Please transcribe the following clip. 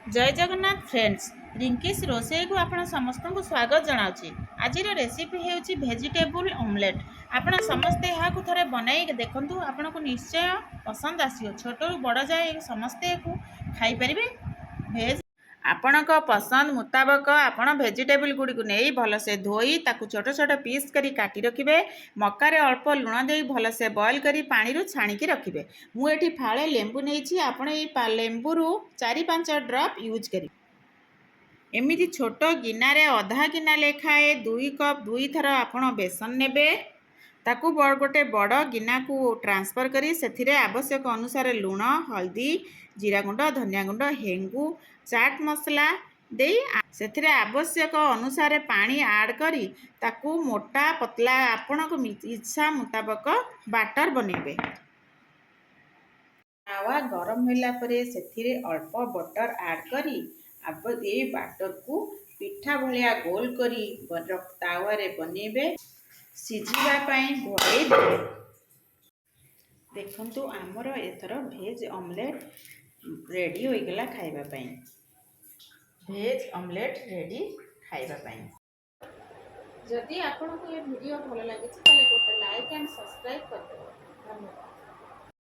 जय जगन्नाथ फ्रेंड्स रिंकीस रोसई को आपण समस्त को स्वागत जनाऊँगी। आज रेसिपी होउची वेजिटेबल ऑमलेट। आपण समस्ते यहाँ थरे बनाई देखंतु आपण को निश्चय पसंद आसियो। छोटू बड़ जाए समस्ते खाई परिबे। भेज आपणक पसंद मुताबक आपण वेजिटेबल गुड़ी को नहीं भलसे धोई ताकू छोट छोट पीस करी काटी रखिबे। मक्कारे अल्प लुण दे भलसे बॉयल करी पानी रु छाणिकी रखिबे। मु एठी फाळे लेंबू नेइछि, आपण ए लेंबू रु 4-5 ड्रॉप यूज करी। एमिति छोट गिनारे अधा गिना लेखाए 2 कप 2 थर आपण बेसन नेबे। ताकू गोटे बड़ गिना को ट्रांसफर करी सेथिरे आवश्यक अनुसार लुण, हल्दी, जीरा गुंड, धनिया गुंड, हेंगू, चाट मसला दे सेथिरे आवश्यक अनुसार पानी ऐड करी ताकू मोटा पतला आपण को इच्छा मुताबक बैटर बनेबे। तावा गरम होला परे सेथिरे अल्प बटर ऐड करी अब ए बैटर को पिठा भलिया गोल करी तावा रे बनेबे। सिझिबा पई घोड़े देबे। देखंतु आमर एथर भेज ऑमलेट रेडी हो गला खाइबा पई। भेज ऑमलेट रेडी खाइबा पई। जदि आपन को ये वीडियो भल लागे ताले गोटे लाइक एंड सब्सक्राइब कर देबो। धन्यवाद।